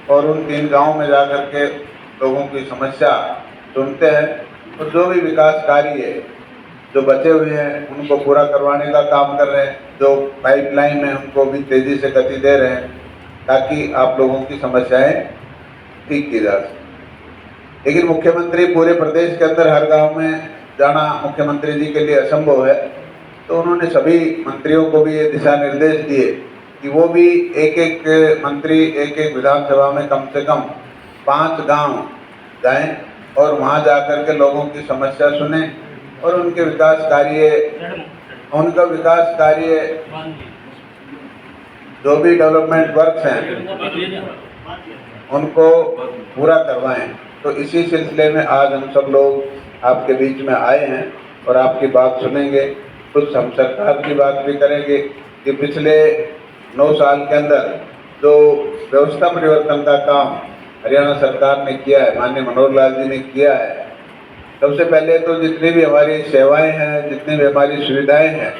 और उन 3 गाँव में जाकर के लोगों की समस्या सुनते हैं और जो भी विकास कार्य है जो बचे हुए हैं उनको पूरा करवाने का काम कर रहे हैं। जो पाइपलाइन है उनको भी तेजी से गति दे रहे हैं ताकि आप लोगों की समस्याएं ठीक की जा सके। लेकिन मुख्यमंत्री पूरे प्रदेश के अंदर हर गांव में जाना मुख्यमंत्री जी के लिए असंभव है, तो उन्होंने सभी मंत्रियों को भी ये दिशा निर्देश दिए कि वो भी एक एक मंत्री एक एक विधानसभा में कम से कम 5 गांव जाएं और वहां जाकर के लोगों की समस्या सुने और उनका विकास कार्य जो भी डेवलपमेंट वर्क्स हैं उनको पूरा करवाएं। तो इसी सिलसिले में आज हम सब लोग आपके बीच में आए हैं और आपकी बात सुनेंगे। कुछ हम सरकार की बात भी करेंगे कि पिछले 9 साल के अंदर जो व्यवस्था परिवर्तन का काम हरियाणा सरकार ने किया है, माननीय मनोहर लाल जी ने किया है। सबसे पहले तो जितनी भी हमारी सेवाएं हैं, जितनी भी हमारी सुविधाएं हैं,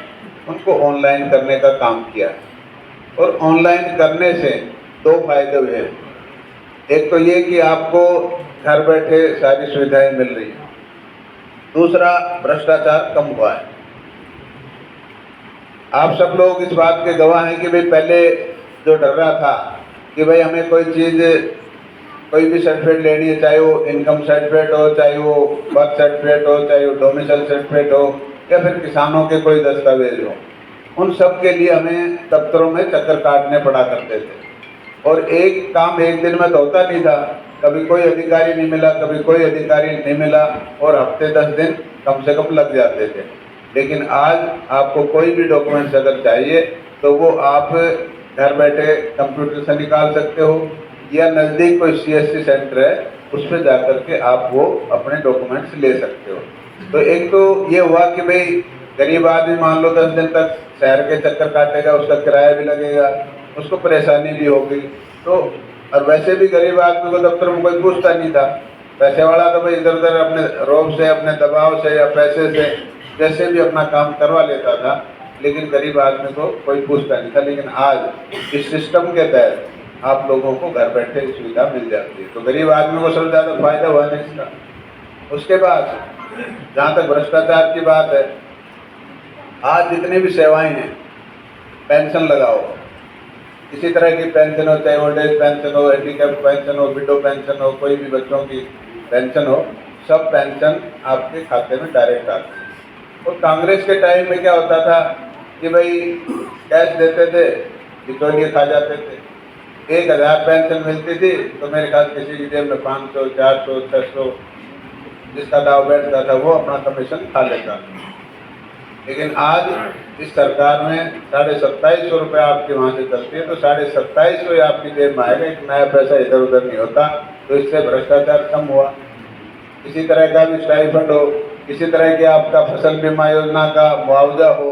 उनको ऑनलाइन करने का काम किया है। और ऑनलाइन करने से 2 फायदे हुए हैं। एक तो ये कि आपको घर बैठे सारी सुविधाएं मिल रही हैं, दूसरा भ्रष्टाचार कम हुआ है। आप सब लोग इस बात के गवाह हैं कि भाई पहले जो डर रहा था कि भाई हमें कोई चीज़, कोई भी सर्टिफिकेट लेनी है, चाहे वो इनकम सर्टिफिकेट हो, चाहे वो बर्थ सर्टिफिकेट हो, चाहे वो डोमिसाइल सर्टिफिकेट हो या फिर किसानों के कोई दस्तावेज हो, उन सब के लिए हमें दफ्तरों में चक्कर काटने पड़ा करते थे और एक काम एक दिन में तो होता नहीं था। कभी कोई अधिकारी नहीं मिला, कभी कोई अधिकारी नहीं मिला और हफ्ते 10 दिन कम से कम लग जाते थे। लेकिन आज आपको कोई भी डॉक्यूमेंट्स अगर चाहिए तो वो आप घर बैठे कंप्यूटर से निकाल सकते हो या नज़दीक कोई CSC सेंटर है उस पर जाकर के आप वो अपने डॉक्यूमेंट्स ले सकते हो। तो एक तो ये हुआ कि भाई गरीब आदमी मान लो 10 दिन तक शहर के चक्कर काटेगा, उसका किराया भी लगेगा, उसको परेशानी भी होगी। तो और वैसे भी गरीब आदमी को दफ्तर में कोई पूछता नहीं था। पैसे वाला तो भाई इधर उधर अपने रोब से, अपने दबाव से या पैसे से जैसे भी अपना काम करवा लेता था, लेकिन गरीब आदमी को कोई पूछता नहीं था। लेकिन आज इस सिस्टम के तहत आप लोगों को घर बैठे सुविधा मिल जाती है, तो गरीब आदमी को सबसे ज़्यादा फायदा हुआ है इसका। उसके बाद जहाँ तक भ्रष्टाचार की बात है, आज जितनी भी सेवाएं हैं, पेंशन लगाओ, किसी तरह की पेंशन हो, चाहे ओल्ड एज पेंशन हो, हैंडीकैप पेंशन हो, विडो पेंशन हो, कोई भी बच्चों की पेंशन हो, सब पेंशन आपके खाते में डायरेक्ट आती है। और कांग्रेस के टाइम में क्या होता था कि भाई कैश देते थे, बिचौलिए खा जाते थे। 1000 पेंशन मिलती थी तो मेरे ख्याल किसी की जेब में 500, 400, 600 जिसका दाव बैठता था वो अपना कमीशन खा लेता था। लेकिन आज इस सरकार में 2750 रुपये आपके वहाँ से चलती है, तो 2750 आपकी जेब में आएगा, एक नया पैसा इधर उधर नहीं होता। तो इससे भ्रष्टाचार कम हुआ। किसी तरह का भी स्टाइफंड हो, किसी तरह की आपका फसल बीमा योजना का मुआवजा हो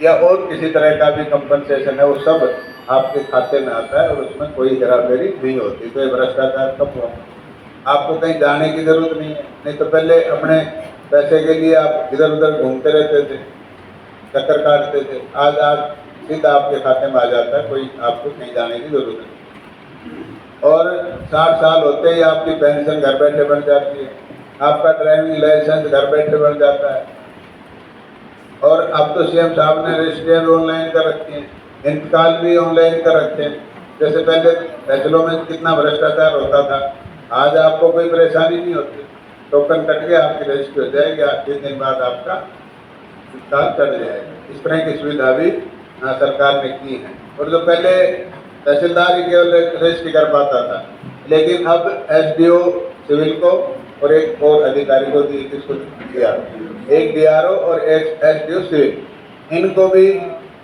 या और किसी तरह का भी कंपनसेशन है, वो सब आपके खाते में आता है और उसमें कोई हेराफेरी नहीं होती। तो ये भ्रष्टाचार कम हुआ। आपको कहीं जाने की जरूरत नहीं है, नहीं तो पहले अपने पैसे के लिए आप इधर उधर घूमते रहते थे, चक्कर काटते थे। आज सीधा आपके खाते में आ जाता है, कोई आपको कहीं जाने की जरूरत नहीं। और 60 साल होते ही आपकी पेंशन घर बैठे बन जाती है, आपका ड्राइविंग लाइसेंस घर बैठे बन जाता है। और अब तो CM साहब ने रजिस्ट्रियाँ भी ऑनलाइन कर रखी हैं, इंतकाल भी ऑनलाइन कर रखे हैं। जैसे पहले फैसलों में कितना भ्रष्टाचार होता था, आज आपको कोई परेशानी नहीं होती। टोकन कट गया, आपकी रजिस्ट्री हो जाएगी, 3 दिन बाद आपका इंतकाल चढ़ जाएगा। इस तरह की सुविधा भी सरकार ने की है। और जो पहले तहसीलदार ही केवल रजिस्ट्री कर पाता था, लेकिन अब SDO सिविल को और एक और अधिकारी को किसको दिया, एक DRO और एक SDO सिविल, इनको भी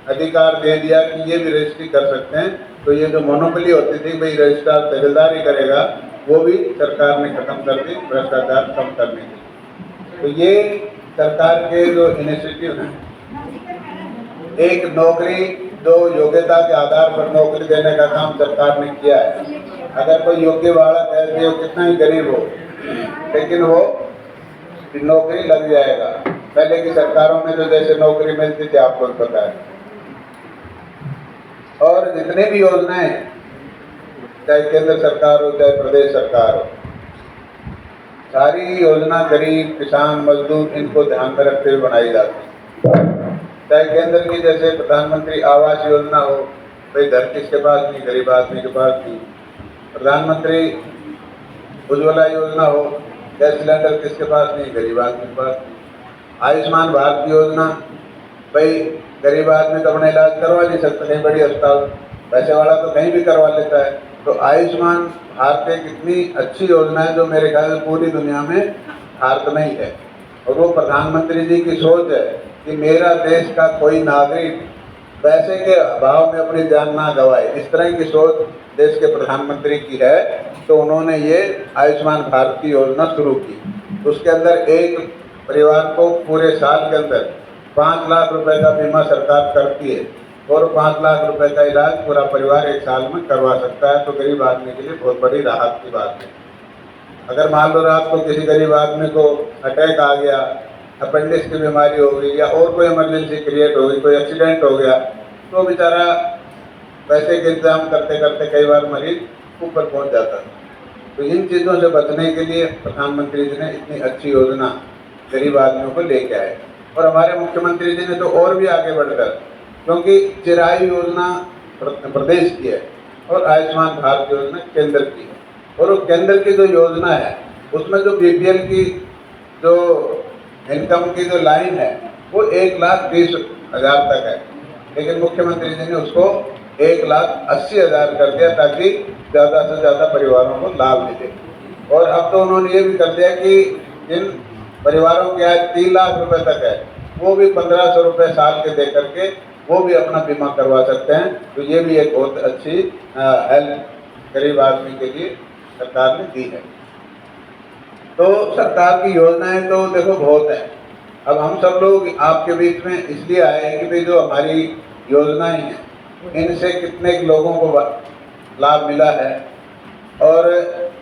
अधिकार दे दिया कि ये भी रजिस्ट्री कर सकते हैं। तो ये जो मोनोपोली होती थी भाई रजिस्ट्रार तहसीलदार ही करेगा, वो भी सरकार ने खत्म कर दी भ्रष्टाचार कम करने के लिए। तो ये सरकार के जो इनिशिएटिव हैं, एक नौकरी जो योग्यता के आधार पर नौकरी देने का काम सरकार ने किया है। अगर कोई योग्य बालक है, वो कितना ही गरीब हो, लेकिन वो नौकरी लग जाएगा। पहले की सरकारों में तो जैसे नौकरी मिलती थी आपको पता है। और जितने भी योजनाएं चाहे केंद्र सरकार हो चाहे प्रदेश सरकार हो, सारी योजना गरीब, किसान, मजदूर इनको ध्यान में रखते हुए बनाई जाती है। चाहे केंद्र की जैसे प्रधानमंत्री आवास योजना हो, भाई घर किसके पास नहीं, गरीब आदमी के पास नहीं। प्रधानमंत्री उज्ज्वला योजना हो, गैस सिलेंडर किसके पास नहीं, गरीब आदमी के पास नहीं। आयुष्मान भारत योजना, भाई गरीब आदमी तो अपना इलाज करवा नहीं सकता कहीं बड़ी अस्पताल, पैसे वाला तो कहीं भी करवा लेता है। तो आयुष्मान भारत एक इतनी अच्छी योजना है जो मेरे ख्याल से पूरी दुनिया में भारत में ही है। और वो प्रधानमंत्री जी की सोच है कि मेरा देश का कोई नागरिक पैसे के अभाव में अपनी जान ना गंवाए, इस तरह की सोच देश के प्रधानमंत्री की है। तो उन्होंने ये आयुष्मान भारत की योजना शुरू की। उसके अंदर एक परिवार को पूरे साल के अंदर 5 लाख रुपए का बीमा सरकार करती है और 5 लाख रुपए का इलाज पूरा परिवार एक साल में करवा सकता है। तो गरीब आदमी के लिए बहुत बड़ी राहत की बात है। अगर मान लो रात को किसी गरीब आदमी को अटैक आ गया, अपेंडिक्स की बीमारी हो गई या और कोई इमरजेंसी क्रिएट हो गई, कोई एक्सीडेंट हो गया, तो बेचारा पैसे के इंतजाम करते करते कई बार मरीज ऊपर पहुंच जाता है। तो इन चीज़ों से बचने के लिए प्रधानमंत्री जी ने इतनी अच्छी योजना गरीब आदमियों को लेके आए। और हमारे मुख्यमंत्री जी ने तो और भी आगे बढ़कर, क्योंकि चिरायु योजना प्रदेश की है और आयुष्मान भारत योजना केंद्र की है, और वो केंद्र की जो योजना है उसमें जो BPL की जो इनकम की जो लाइन है वो 1,20,000 तक है, लेकिन मुख्यमंत्री जी ने उसको 1,80,000 कर दिया ताकि ज़्यादा से ज़्यादा परिवारों को लाभ मिले। और अब तो उन्होंने ये भी कर दिया कि जिन परिवारों के आज 3 लाख रुपए तक है वो भी 1,500 रुपये साल के दे करके वो भी अपना बीमा करवा सकते हैं। तो ये भी एक बहुत अच्छी हेल्प गरीब आदमी के लिए सरकार ने दी है। तो सरकार की योजनाएं तो देखो बहुत है। अब हम सब लोग आपके बीच में इसलिए आए हैं कि भाई जो हमारी योजनाएं हैं इनसे कितने लोगों को लाभ मिला है और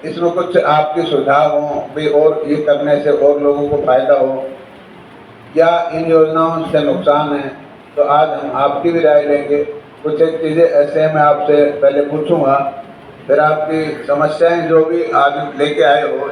इसमें कुछ आपके सुझाव हों भी, और ये करने से और लोगों को फायदा हो या इन योजनाओं से नुकसान है। तो आज हम आपकी भी राय लेंगे। कुछ एक चीज़ें ऐसे मैं आपसे पहले पूछूंगा, फिर आपकी समस्याएं जो भी आज लेके आए हो